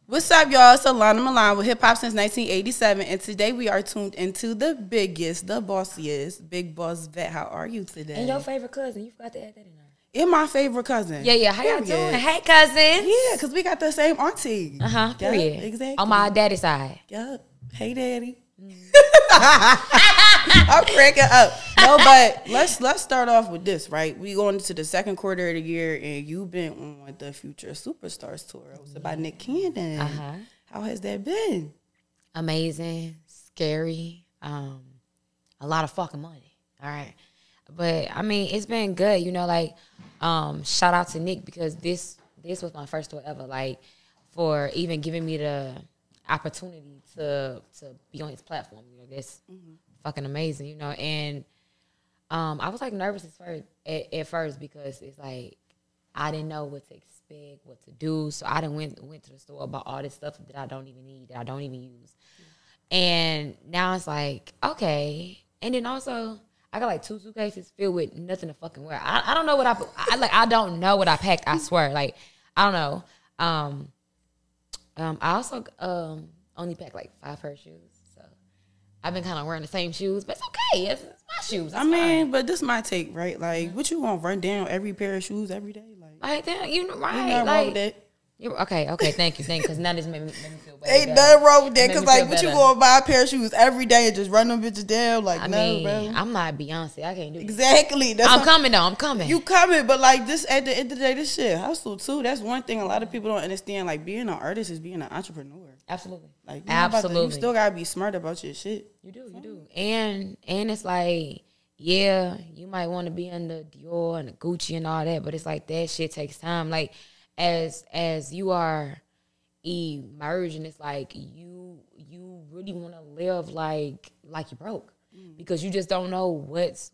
What's up, y'all? It's Alana Milan with Hip Hop Since 1987, and today we are tuned into the biggest, the bossiest, Big Boss Vette. How are you today? And your favorite cousin. You forgot to add that in there. And my favorite cousin. Yeah. How y'all doing? Hey, cousins. Yeah, because we got the same auntie. Period. Yep, exactly. On my daddy's side. Yep. Hey, daddy. I'm cracking up. No, but let's start off with this, right? We going into the second quarter of the year, and you've been on the Future Superstars tour. It was about Nick Cannon. How has that been? Amazing, scary, a lot of fucking money. All right, but I mean, it's been good. You know, like shout out to Nick because this was my first tour ever. Like for even giving me the opportunity to be on his platform. You know, that's fucking amazing. You know, and I was like nervous at first because it's like I didn't know what to expect, what to do. So I done went to the store, bought all this stuff that I don't even need, that I don't even use. And now it's like, okay. And then also I got like 2 suitcases filled with nothing to fucking wear. I don't know what I don't know what I packed, I swear. Like, I don't know. I also only packed like 5 pair of shoes. So I've been kind of wearing the same shoes, but it's okay. It's my shoes. It's fine. But this is my take, right? Like, what you gonna run down every pair of shoes every day? Like that, you know, right? Ain't nothing wrong with that. Okay, thank you, because now this made me feel bad. Ain't nothing wrong with that, because like, what you gonna buy a pair of shoes every day and just run them bitches down? Like, I no, mean, bro. I'm not Beyonce. I can't do exactly. That. I'm coming though. I'm coming. You coming, but like this at the end of the day, this shit hustle too. That's one thing a lot of people don't understand. Like being an artist is being an entrepreneur. Absolutely. Like absolutely, you still gotta be smart about your shit. You do, and it's like. Yeah, you might want to be under Dior and Gucci and all that, but it's like that shit takes time. Like as you are emerging, it's like you really want to live like you broke because you just don't know what's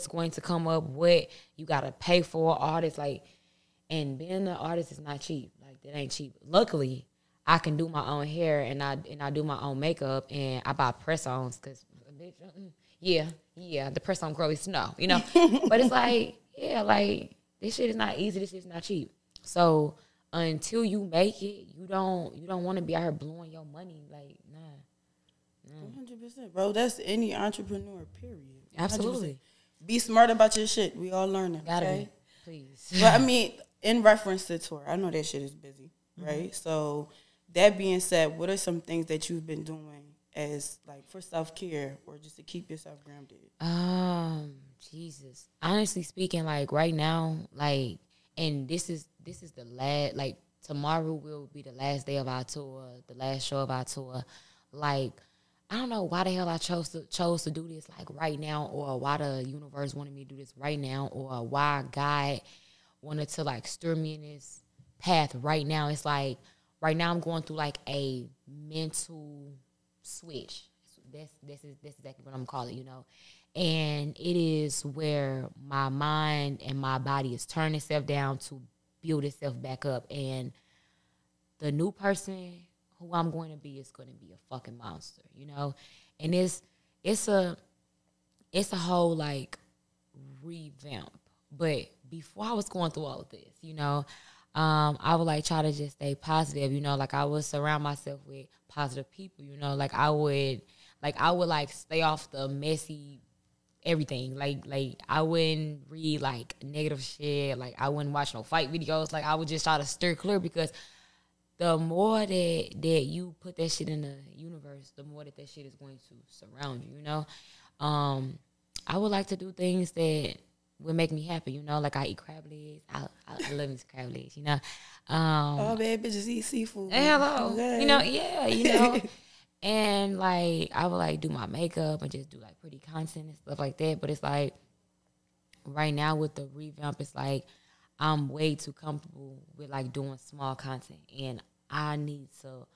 going to come up, what you gotta pay for, all this like. And being an artist is not cheap. Like that ain't cheap. Luckily, I can do my own hair and I do my own makeup and I buy press-ons because. Yeah, the press on girlies know, you know. But it's like, yeah, like this shit is not easy. This shit is not cheap. So until you make it, you don't want to be out here blowing your money. Like, nah. 100%, bro. That's any entrepreneur, period. 100%. Absolutely. Be smart about your shit. We all learning. Gotta okay? be, please. But I mean, in reference to tour, I know that shit is busy, right? So that being said, what are some things that you've been doing as like for self-care or just to keep yourself grounded? Jesus. Honestly speaking, like right now, like, and this is the last, like tomorrow will be the last day of our tour, the last show of our tour. Like, I don't know why the hell I chose to do this like right now, or why the universe wanted me to do this right now, or why God wanted to like steer me in this path right now. It's like right now I'm going through like a mental switch. This is exactly what I'm calling it, you know. And it is where my mind and my body is turning itself down to build itself back up. And the new person who I'm going to be is going to be a fucking monster, you know. And it's a whole like revamp. But before I was going through all of this, you know, I would like try to just stay positive, you know, like I would surround myself with positive people, you know, like I would like stay off the messy everything. Like I wouldn't read like negative shit, like I wouldn't watch no fight videos, like I would just try to steer clear because the more that you put that shit in the universe, the more that shit is going to surround you, you know. I would like to do things that would make me happy, you know, like I eat crab legs. I love these crab legs, you know. All bad bitches eat seafood. Hello. Okay. You know, yeah, you know. And like I would like do my makeup and just do like pretty content and stuff like that. But it's like right now with the revamp, it's like I'm way too comfortable with like doing small content, and I need to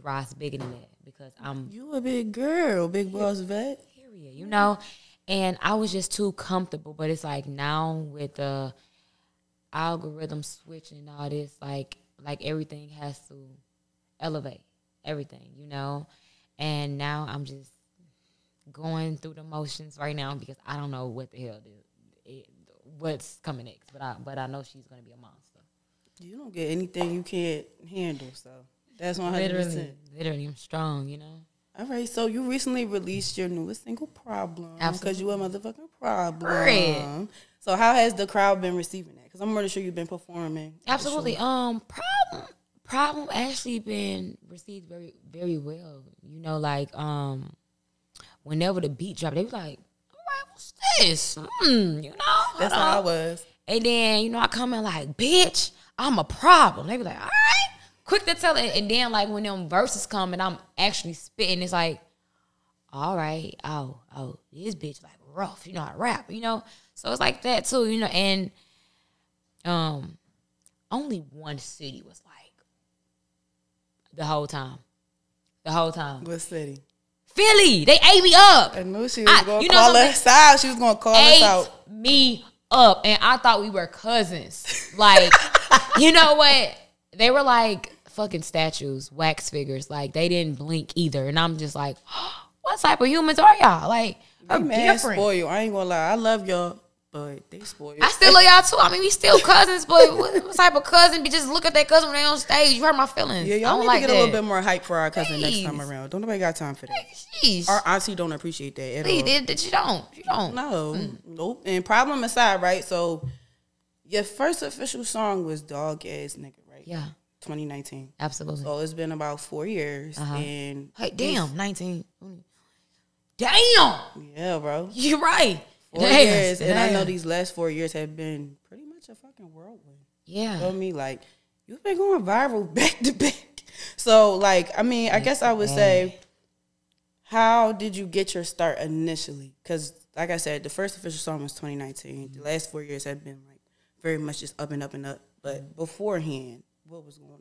rise bigger than that because you a big girl, big boss Vette. Period, you know. And I was just too comfortable, but it's like now with the algorithm switching and all this, like everything has to elevate everything, you know. And now I'm just going through the motions right now because I don't know what the hell what's coming next. But I know she's gonna be a monster. You don't get anything you can't handle, so That's 100%. Literally, I'm strong, you know. All right, so you recently released your newest single, Problem. Absolutely. Because you a motherfucking problem. Right. So how has the crowd been receiving that? Because I'm pretty sure you've been performing. Absolutely. Problem actually been received very, very well. You know, like, whenever the beat dropped, they was like, all right, what's this? You know? That's how I was. And then, you know, I come in like, bitch, I'm a problem. They be like, all right. Quick to tell it. And then, like, when them verses come and I'm actually spitting, it's like, all right, oh, this bitch, like, rough. You know how to rap, you know? So it's like that, too, you know? And only one city was like, the whole time. What city? Philly. They ate me up. I knew she was going to call us out. She was going to call us out. Me up. And I thought we were cousins. Like, you know what? They were like fucking statues, wax figures. Like, they didn't blink either. And I'm just like, what type of humans are y'all? Like, I'm different. Spoil you. I ain't going to lie. I love y'all. But they spoil you. I still love y'all too. I mean, we still cousins, but what type of cousin? Be just look at that cousin when they on stage. You hurt my feelings. Yeah, y'all need to get a little bit more hype for our cousin next time around. Don't nobody got time for that. Jeez. Our auntie don't appreciate that at all. You don't. No. Nope. And problem aside, right? So your first official song was Dog Ass Nigga, right? Yeah. 2019. Absolutely. So it's been about 4 years. And hey, damn, 19. Damn. Yeah, bro. You're right. 4 years, and I know these last 4 years have been pretty much a fucking whirlwind. Yeah. You feel me? Like, you've been going viral back to back. So, like, I mean, I guess I would say, how did you get your start initially? Because, like I said, the first official song was 2019. The last 4 years have been, like, very much just up and up and up. But beforehand, what was going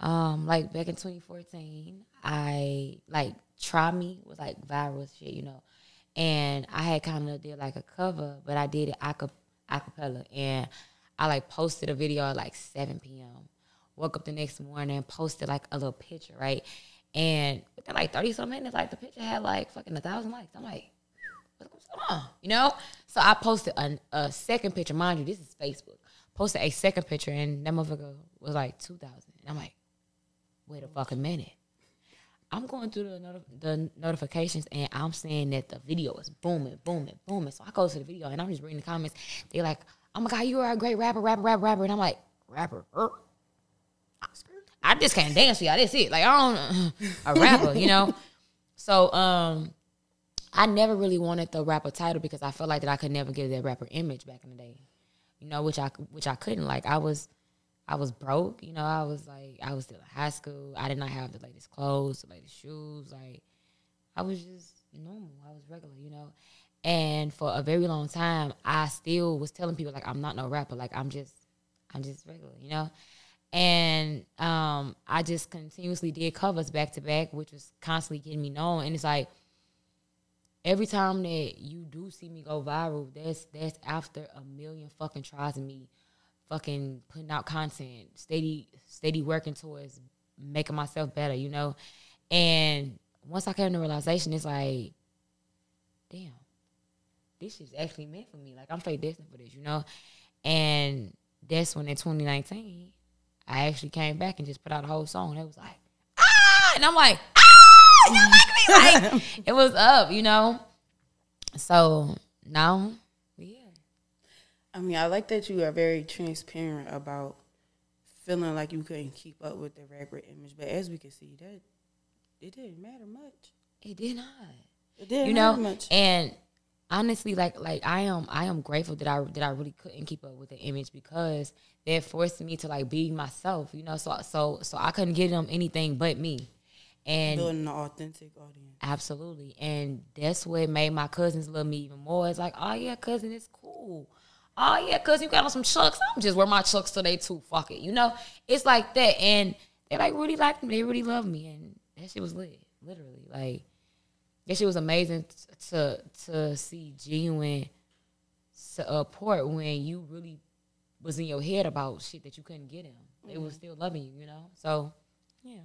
on? Like, back in 2014, I, like, Try Me was, like, viral shit, you know. And I had kind of did like a cover, but I did it acapella. And I like posted a video at like 7 p.m. Woke up the next morning, posted like a little picture, right? And within like 30-some minutes, like the picture had like fucking 1,000 likes. I'm like, what's going on? You know? So I posted a second picture. Mind you, this is Facebook. Posted a second picture, and that motherfucker was like 2,000. And I'm like, wait a fucking minute. I'm going through the notifications, and I'm seeing that the video is booming. So I go to the video, and I'm just reading the comments. They're like, oh, my God, you are a great rapper. And I'm like, rapper? I just can't dance for y'all. That's it. Like, I don't, a rapper, you know? So I never really wanted the rapper title because I felt like that I could never get that rapper image back in the day, you know, which I couldn't. Like, I was broke, you know. I was still in high school. I did not have the latest clothes, the latest shoes. Like, I was just normal. I was regular, you know. And for a very long time, I still was telling people, like, I'm not no rapper. Like, I'm just regular, you know. And I just continuously did covers back to back, which was constantly getting me known. And it's like, every time that you do see me go viral, that's after a million fucking tries of me fucking putting out content, steady working towards making myself better, you know? And once I came to the realization, it's like, damn, this is actually meant for me. Like, I'm straight destined for this, you know? And that's when in 2019, I actually came back and just put out a whole song. It was like, ah! And I'm like, ah! You like me? Like, it was up, you know? So now, yeah. I mean, I like that you are very transparent about feeling like you couldn't keep up with the rapper image. But as we can see, that it didn't matter much. It did not. It didn't matter much. And honestly, like I am grateful that I really couldn't keep up with the image because that forced me to like be myself, you know. So I couldn't give them anything but me. And building an authentic audience. Absolutely. And that's what made my cousins love me even more. It's like, oh yeah, cousin, it's cool. Oh yeah, cousin, you got on some Chucks. I'm just wear my Chucks today too. Fuck it. You know? It's like that. And they like really liked me. They really loved me. And that shit was lit. Literally. Like, that shit was amazing to see genuine support when you really was in your head about shit that you couldn't get in. They was still loving you, you know? So, yeah.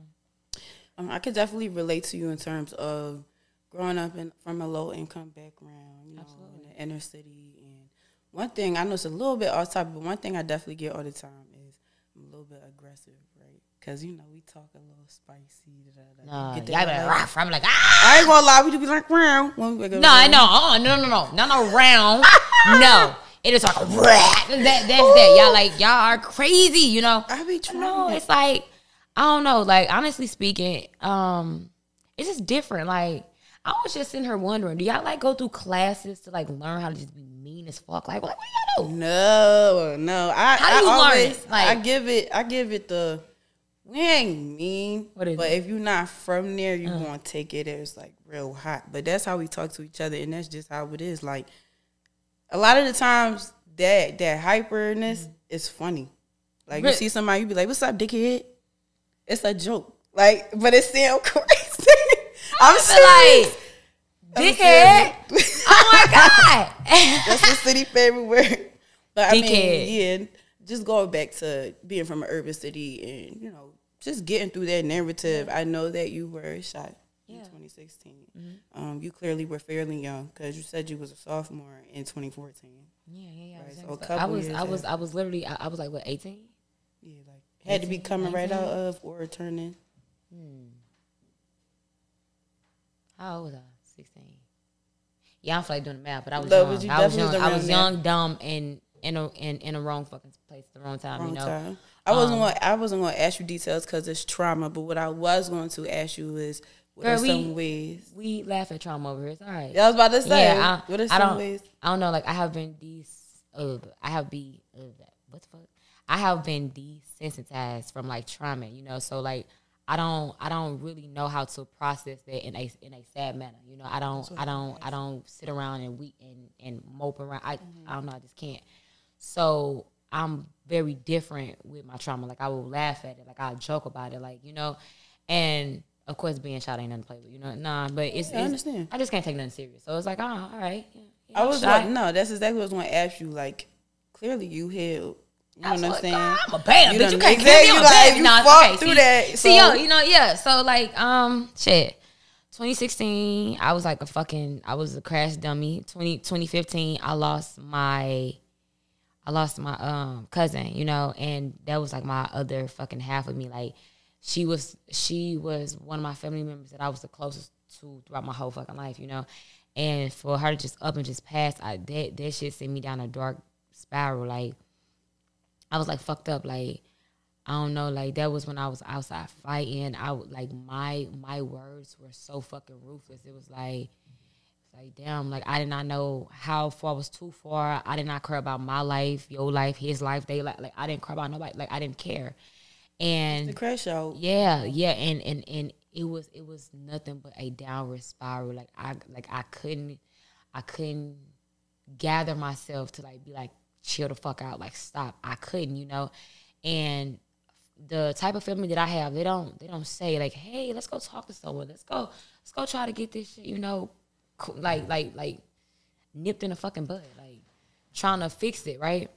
I could definitely relate to you in terms of growing up from a low-income background, you know, in the inner city. And one thing, I know it's a little bit off topic, but one thing I definitely get all the time is I'm a little bit aggressive, right? because, you know, we talk a little spicy. No, get y'all be that, like, like, rough. I'm like, ah. I ain't gonna lie, we do be like, round. When we wake up, No, I know. No, round. No. It is like, that's that. Y'all are crazy, you know. I be trying. No, it's like, I don't know. Like, honestly speaking, it's just different. Like, I was just sitting here wondering, do y'all like go through classes to like learn how to just be mean as fuck? Like, what do y'all do? No. How do you learn it? Like, I give it the, we ain't mean. What is but it? if you're not from there, you gonna take it as like real hot. But that's how we talk to each other, and that's just how it is. Like, a lot of the times that hyperness is funny. Like, you see somebody, you be like, "What's up, dickhead?" It's a joke. Like, but it sounds crazy. I'm serious. Like, dickhead. Oh my God. That's the city favorite word. But dickhead. I mean, yeah, just going back to being from an urban city and, you know, just getting through that narrative. I know that you were shot in 2016. Mm-hmm. You clearly were fairly young because you said you was a sophomore in 2014. Yeah. Right? So I was literally like, what, 18? Yeah, like had 18, to be coming 19? Right out of or turning. How old was I? 16. Yeah, I don't feel like doing the math, but I was young. I was young, dumb, and in a wrong fucking place at the wrong time. Wrong you know. Time. I wasn't going to ask you details because it's trauma. But what I was going to ask you is, what are some ways we laugh at trauma over here? It's all right. Yeah, I was about to say. Yeah, what are some ways? I don't know. Like, I have been what the fuck? I have been desensitized from like trauma. You know, so like. I don't really know how to process that in a sad manner. You know, I don't sit around and mope around. I don't know, I just can't. So I'm very different with my trauma. Like, I will laugh at it, like I'll joke about it, like, you know. And of course being shot ain't nothing to play with, you know. Nah, but I understand. I just can't take nothing serious. So it's like, all right. Yeah, that's exactly what I was gonna ask you. Like, clearly you healed. You know what I'm saying? I'm a bad bitch. You can't you fought through that. See, yo, you know, yeah. So like, shit. 2016, I was like I was a crash dummy. 2015, I lost my cousin, you know, and that was like my other fucking half of me. Like, she was one of my family members that I was the closest to throughout my whole fucking life, you know. And for her to just up and just pass, that shit sent me down a dark spiral. Like, I was like fucked up. Like, I don't know. Like, that was when I was outside fighting. Like my words were so fucking ruthless. It was like damn. Like, I did not know how far was too far. I did not care about my life, your life, his life. They like I didn't care about nobody. Like, I didn't care. And it's the crash out. Yeah. And it was nothing but a downward spiral. Like, I couldn't gather myself to like be like, chill the fuck out, like, stop. I couldn't, you know. And the type of family that I have, they don't say like, hey, let's go talk to someone. Let's go try to get this shit, you know, like nipped in the fucking bud, like trying to fix it, right?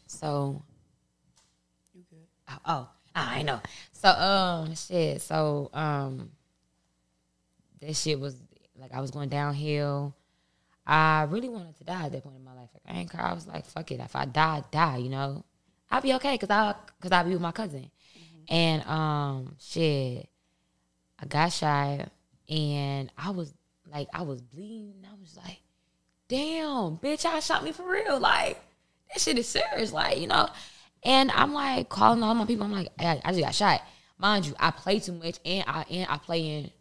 So you good? I know. So shit. So that shit was like, I was going downhill. I really wanted to die at that point in my life. Like, I ain't care. I was like, fuck it. If I die, you know, I'll be okay because I'll be with my cousin. And shit, I got shot and I was bleeding. I was like, damn, bitch, y'all shot me for real. Like, that shit is serious, like, you know. And I'm like calling all my people. I'm like, I just got shot. Mind you, I play too much and I play in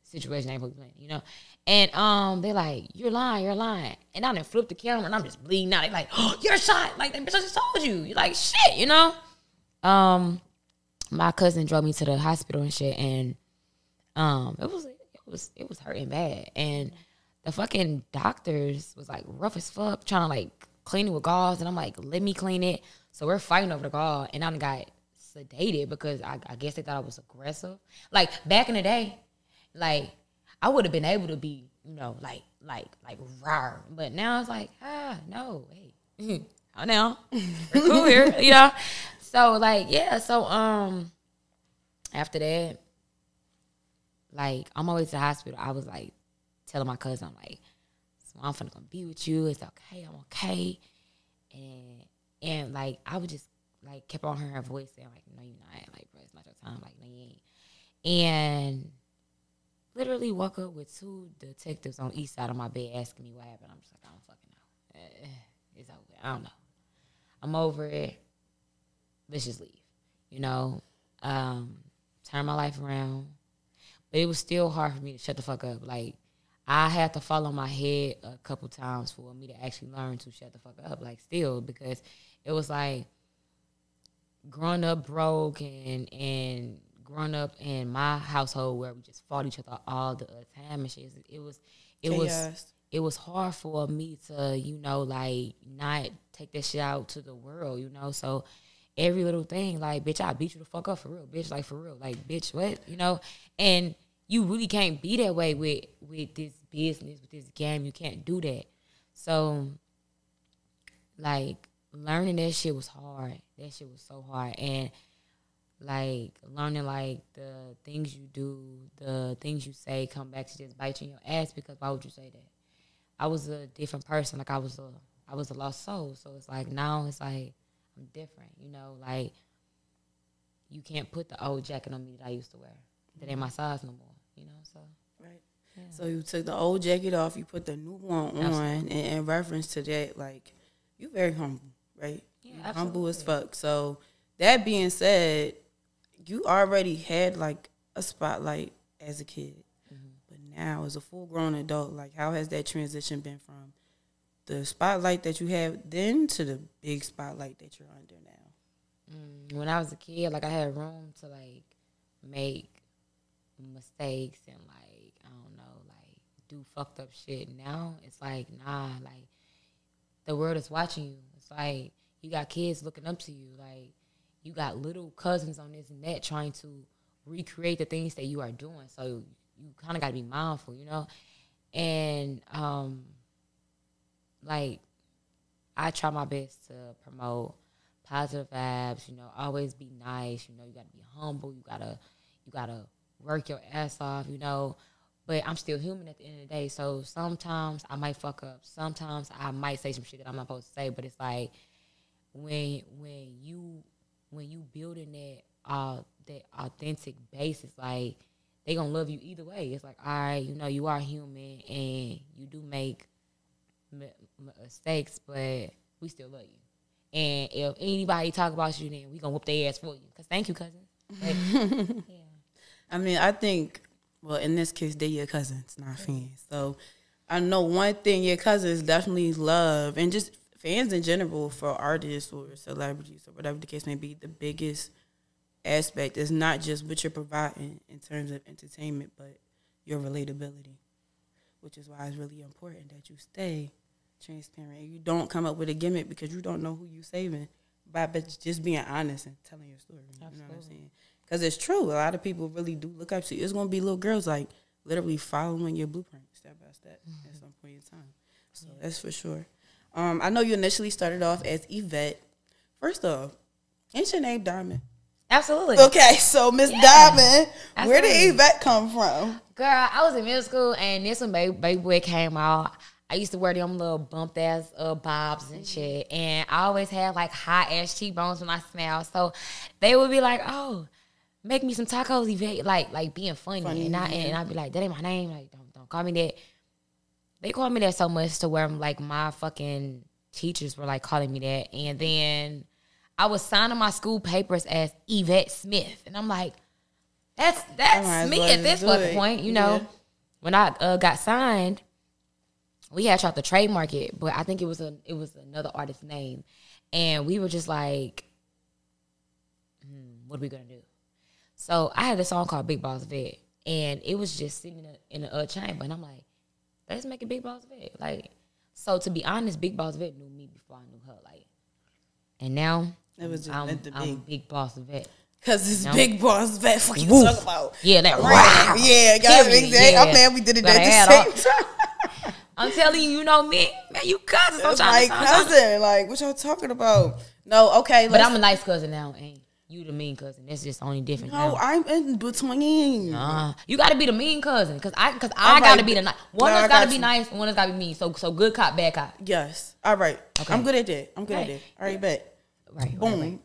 situations I ain't supposed to be playing, you know. And they like, you're lying. And I done flipped the camera and I'm just bleeding out. They like, oh, you're shot. Like, that bitch, I just told you. You're like, shit, you know. My cousin drove me to the hospital and shit, and it was hurting bad. And the fucking doctors was like rough as fuck, trying to like clean it with gauze, and I'm like, let me clean it. So we're fighting over the gauze, and I done got sedated because I guess they thought I was aggressive. Like, back in the day, like, I would have been able to be, you know, like rawr. But now it's like, no, hey, how now? We're cool here, you know? So, like, yeah, so, after that, like, on my way to the hospital, I was, like, telling my cousin, I'm like, so I'm finna come be with you. It's okay, I'm okay. And like, I was just, like kept on hearing her voice saying like, no, you're not. Like, bro, it's not your time. Like, no, you ain't. And literally woke up with 2 detectives on each side of my bed asking me what happened. I'm just like, I don't fucking know. It's over. I don't know. I'm over it. Let's just leave. You know, turn my life around. But it was still hard for me to shut the fuck up. Like, I had to fall on my head a couple times for me to actually learn to shut the fuck up. Like, still, because it was like growing up broke and growing up in my household where we just fought each other all the time and shit. It was hard for me to, you know, like, not take that shit out to the world, you know. So every little thing, like, bitch, I beat you the fuck up for real, bitch, like, for real, like, bitch, what, you know. And you really can't be that way with this business, with this game. You can't do that. So, like, learning that shit was hard. That shit was so hard. And, like, learning, like, the things you do, the things you say come back to just bite you in your ass, because why would you say that? I was a different person. Like, I was a lost soul. So it's like, now it's like I'm different, you know. Like, you can't put the old jacket on me that I used to wear. That ain't my size no more, you know. So right. Yeah. So you took the old jacket off, you put the new one on, and in reference to that, like, you very humble, right? Yeah, humble as fuck. So that being said, you already had like a spotlight as a kid. But now, as a full-grown adult, like, how has that transition been from the spotlight that you had then to the big spotlight that you're under now? When I was a kid, like, I had room to, like, make mistakes and, like, I don't know, like, do fucked up shit. Now, it's like, nah, like, the world is watching you. It's like, you got kids looking up to you. Like, you got little cousins on this net trying to recreate the things that you are doing. So you kind of got to be mindful, you know? And, like, I try my best to promote positive vibes, you know, always be nice, you know, you got to be humble, you got to work your ass off, you know, but I'm still human at the end of the day, so sometimes I might fuck up, sometimes I might say some shit that I'm not supposed to say, but it's like, when you building that authentic basis, like, they gonna love you either way. It's like, all right, you know, you are human and you do make mistakes, but we still love you. And if anybody talk about you, then we gonna whoop their ass for you. Cause thank you, cousin. Like, yeah. I mean, I think, well, in this case, they're your cousins, not fans. So I know one thing your cousins definitely love, and just fans in general for artists or celebrities or whatever the case may be, the biggest aspect is not just what you're providing in terms of entertainment, but your relatability, which is why it's really important that you stay transparent. You don't come up with a gimmick because you don't know who you saving, but just being honest and telling your story. Absolutely. You know what I'm saying? Because it's true. A lot of people really do look up to you. It's going to be little girls, like, literally following your blueprint step by step at some point in time. So that's for sure. I know you initially started off as Yvette. First off, ain't your name Diamond? Absolutely. Okay, so Miss Diamond, where did Yvette come from? Girl, I was in middle school, and this when Baby Boy came out. I used to wear them little bumped ass bobs and shit, and I always had like high ass cheekbones when I smiled. So they would be like, "Oh, make me some tacos, Yvette," like being funny. And I'd be like, "That ain't my name. Like, don't call me that." They called me that so much to where like my fucking teachers were like calling me that, and then I was signing my school papers as Yvette Smith, and I'm like, that's me at this fucking point, you know. Yeah. When I got signed, we had tried to trademark it, but I think it was another artist's name, and we were just like, what are we gonna do? So I had this song called Big Boss Vette, and it was just sitting in a chamber, and I'm like, let's make it Big Boss Vette. Like, so to be honest, Big Boss Vette knew me before I knew her. Like, and now it was just I'm Big Boss Vette. Cause it's Big Boss Vette. What you talking about? Yeah, that wow. Yeah, got it. Yeah. I'm glad we did it at the same time. I'm telling you, you know me, man. You cousins. That's my cousin. Like, what y'all talking about? No, okay. But I'm a nice cousin now, ain't you? The mean cousin. That's just only different. No, now. I'm in between. You got to be the mean cousin, cause I got to be the nice. One has got to be nice, one has got to be mean. So good cop, bad cop. Yes. All right. Okay. I'm good at that. At that. All right, bet. Right. Boom.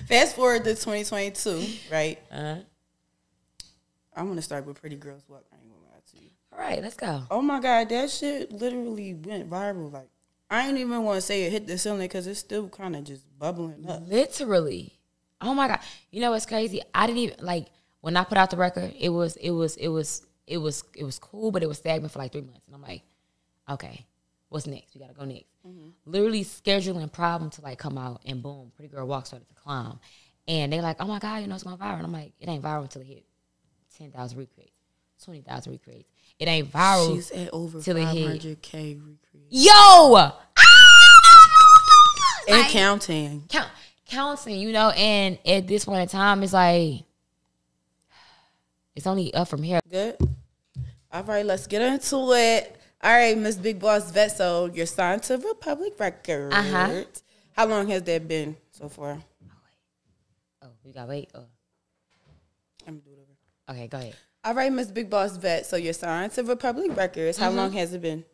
Fast forward to 2022, right? Uh-huh. I'm gonna start with Pretty Girls Walk. I ain't gonna lie to you. All right, let's go. Oh my God, that shit literally went viral. Like, I ain't even want to say it hit the ceiling because it's still kind of just bubbling up. Literally. Oh my God. You know what's crazy? I didn't even like when I put out the record. It was cool, but it was stagnant for like 3 months, and I'm like, okay, what's next? We gotta go next. Mm-hmm. Literally scheduling Problem to like come out, and boom, Pretty Girl Walk started to climb, and they're like, oh my God, you know it's going viral. And I'm like, it ain't viral until it hit 10,000 recreates, 20,000 recreates. It ain't viral. She's at over 500K recreates. Yo! And like, counting, you know, and at this point in time, it's like, it's only up from here. Good. All right, let's get into it. All right, Miss Big Boss Vette, so you're signed to Republic Records. Uh-huh. How long has that been so far? Oh, we got to wait. Oh. I'm going to do it over. Okay, go ahead. All right, Miss Big Boss Vette, so you're signed to Republic Records. How long has it been?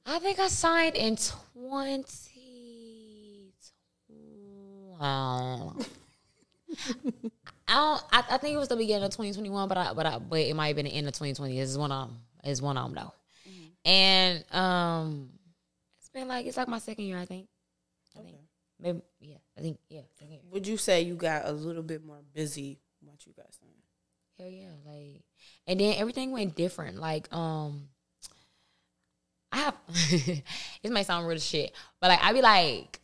I think I signed in 20. I think it was the beginning of 2021, but it might have been the end of 2020. It's one of them though. Mm-hmm. And it's like my second year, I think. Okay. Maybe second year. Would you say you got a little bit more busy once you got signed? Hell yeah, like, and then everything went different. Like, I have this might sound rude as shit, but like I be like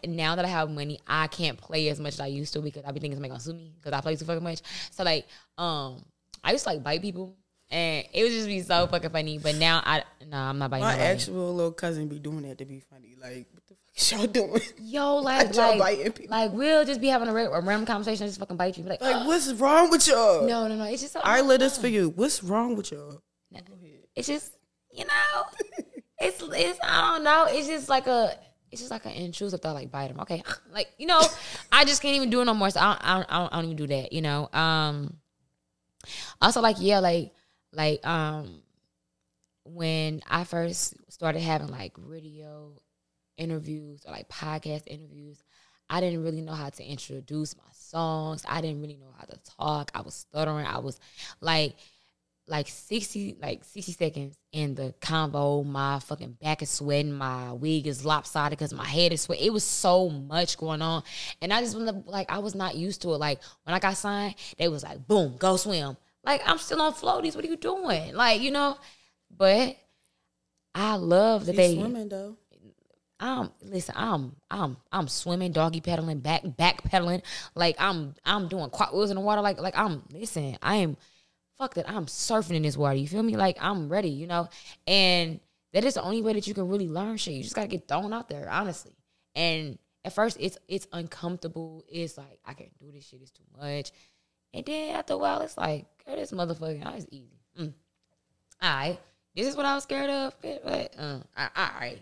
now that I have money, I can't play as much as I used to because I be thinking somebody gonna sue me because I play too fucking much. So like, I used to like bite people, and it would just be so fucking funny. But now I'm not biting. My nobody. actual little cousin be doing that to be funny. Like, what the fuck is y'all doing? Yo, like y'all biting people. Like we'll just be having a random conversation, and just fucking bite you. Be like, what's wrong with y'all? No, it's just. I lit this for you. What's wrong with y'all? It's just, you know, it's I don't know. It's just like an intrusive thought, like bite him. Okay, like, you know, I just can't even do it no more. So I don't even do that. You know. Also, like, yeah, like when I first started having like radio interviews or like podcast interviews, I didn't really know how to introduce my songs. I didn't really know how to talk. I was stuttering. I was like 60 seconds in the convo, my fucking back is sweating, my wig is lopsided because my head is sweating. It was so much going on, and I just I was not used to it. Like when I got signed, they was like, boom, go swim. Like, I'm still on floaties. What are you doing? Like, you know, but I love that they swimming though. Listen, I'm swimming, doggy pedaling, back pedaling. Like I'm doing cartwheels in the water. Like fuck that, I'm surfing in this water. You feel me? Like, I'm ready, you know? And that is the only way that you can really learn shit. You just gotta get thrown out there, honestly. And at first, it's uncomfortable. It's like, I can't do this shit. It's too much. And then after a while, it's like, girl, this motherfucking, it's easy. All right. This is what I was scared of. But, all right.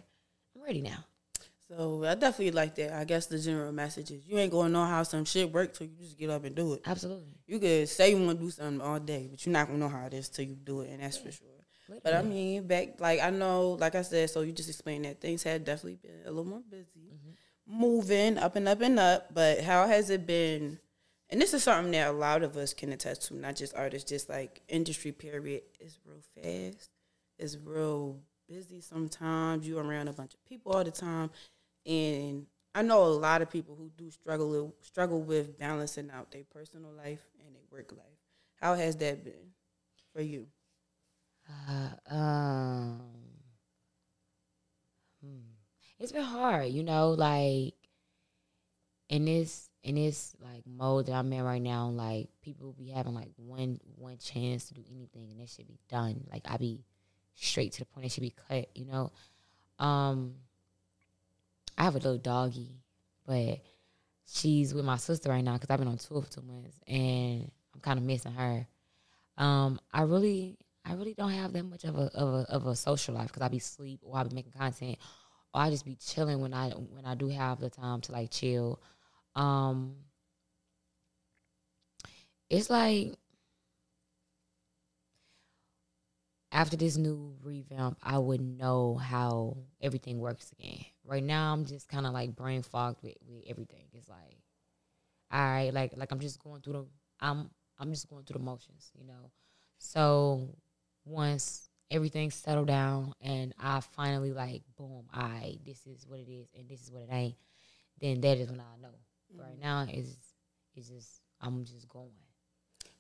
I'm ready now. So I definitely like that. I guess the general message is you ain't gonna know how some shit work till you just get up and do it. Absolutely. You could say you want to do something all day, but you're not gonna know how it is till you do it, and that's for sure. Literally. But I mean, I know, like I said, so you just explained that things had definitely been a little more busy, moving up and up and up. But how has it been? And this is something that a lot of us can attest to, not just artists, just like industry period. It's real fast. It's real busy sometimes. You're around a bunch of people all the time. And I know a lot of people who do struggle with balancing out their personal life and their work life. How has that been for you? It's been hard, you know, like in this like mode that I'm in right now. Like, people be having like one chance to do anything, and that should be done. Like, I be straight to the point. It should be cut, you know. I have a little doggy, but she's with my sister right now because I've been on tour for 2 months, and I'm kind of missing her. I really don't have that much of a social life because I be asleep, or I be making content, or I just be chilling when I do have the time to like chill. It's like, after this new revamp, I would know how everything works again, right now I'm just kind of like brain fogged with everything. It's like, all right, like I'm just going through I'm just going through the motions, you know. So once everything settled down and I finally like, boom, all right, this is what it is and this is what it ain't, then that is when I know. Right now it's just I'm just going.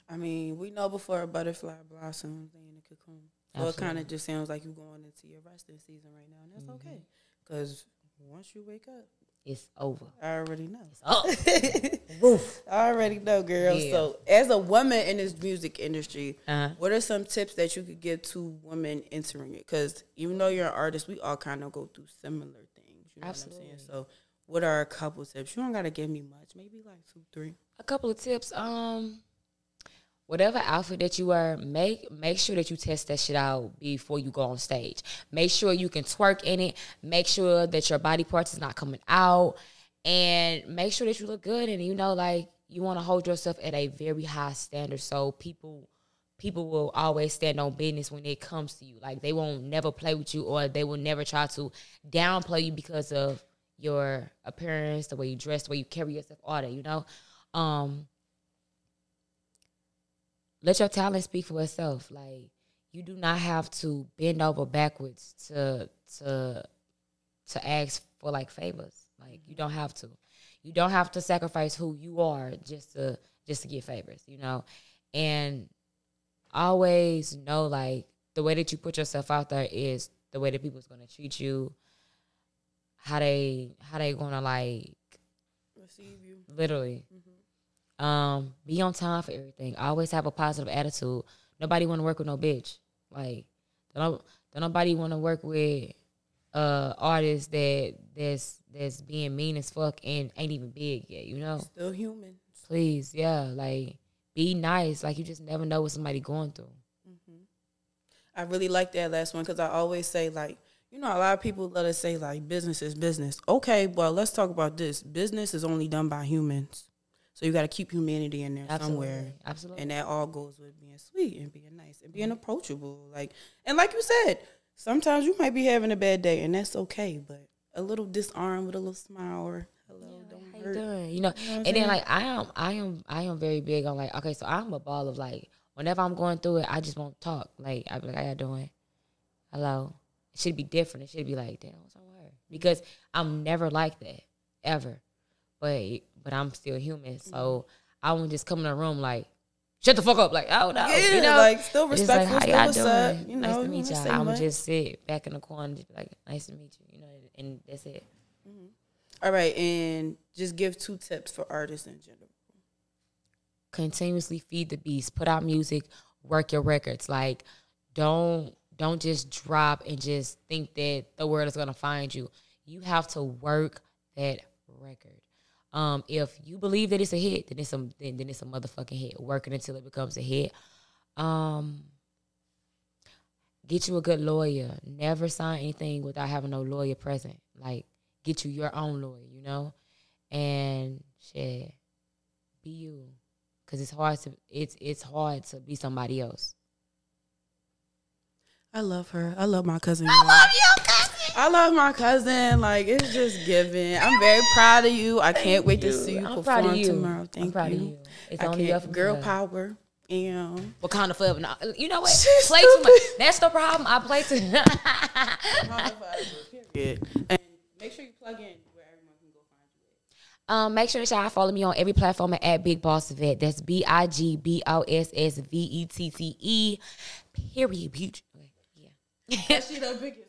I mean, we know before a butterfly blossoms in the cocoon. So It kind of just sounds like you're going into your resting season right now, and that's okay. Because once you wake up, it's over. I already know. It's up. I already know, girl. Yeah. So as a woman in this music industry, what are some tips that you could give to women entering it? Because even though you're an artist, we all kind of go through similar things. You know Absolutely. what I'm saying? So what are a couple tips? You don't got to give me much. Maybe like 2, 3. A couple of tips. Whatever outfit that you wear, make sure that you test that shit out before you go on stage. Make sure you can twerk in it. Make sure that your body parts is not coming out. And make sure that you look good. And, you know, like, you want to hold yourself at a very high standard so people will always stand on business when it comes to you. Like, they won't never play with you or they will never try to downplay you because of your appearance, the way you dress, the way you carry yourself, all that, you know? Let your talent speak for itself. Like, you do not have to bend over backwards to ask for like favors. Like, you don't have to. You don't have to sacrifice who you are just to get favors, you know. And always know, like, the way that you put yourself out there is the way that people's gonna treat you. How they gonna like receive you. Literally. Be on time for everything. Always have a positive attitude. Nobody want to work with no bitch. Like, don't nobody want to work with artists that's being mean as fuck and ain't even big yet, you know? Still human. Please, yeah. Like, be nice. Like, you just never know what somebody going through. I really like that last one because I always say, like, you know, a lot of people let us say, like, business is business. Okay, well, let's talk about this. Business is only done by humans. So you got to keep humanity in there somewhere. Absolutely. And that all goes with being sweet and being nice and being approachable. Like, and like you said, sometimes you might be having a bad day and that's okay. But a little disarm with a little smile or hello, don't hurt. You doing? You know, and then like I am very big on like, okay, so I'm a ball of like, whenever I'm going through it, I just won't talk. Like, I be like, how you doing? Hello. It should be different. It should be like, damn, what's wrong with her? Because I'm never like that, ever. But I'm still human, so I won't just come in the room like, shut the fuck up, like, oh no, yeah, you know, like still respectful, like, still what's up, you know, nice to meet y'all. I'm much. just sit back in the corner, and just be like, nice to meet you, you know, and that's it. All right, and just give 2 tips for artists in general. Continuously feed the beast, put out music, work your records. Like, don't just drop and just think that the world is gonna find you. You have to work that record. If you believe that it's a hit, then it's a motherfucking hit. Work it until it becomes a hit. Get you a good lawyer. Never sign anything without having no lawyer present. Like, get you your own lawyer, you know? And shit, be you. Cause it's hard to be somebody else. I love her. I love my cousin. I love you, cousin. I love my cousin. Like, it's just giving. I'm very proud of you. I can't wait to see you perform tomorrow. Thank you. I'm proud of you. It's only up for girl power. Yeah. Wakanda forever. No, you know what? She's play too much. That's the problem. I play too much. Period. And make sure you plug in where everyone can go find you. Make sure that y'all follow me on every platform at Big Boss Vette. That's BIGBOSSVETTE. Period. Yeah. She the biggest.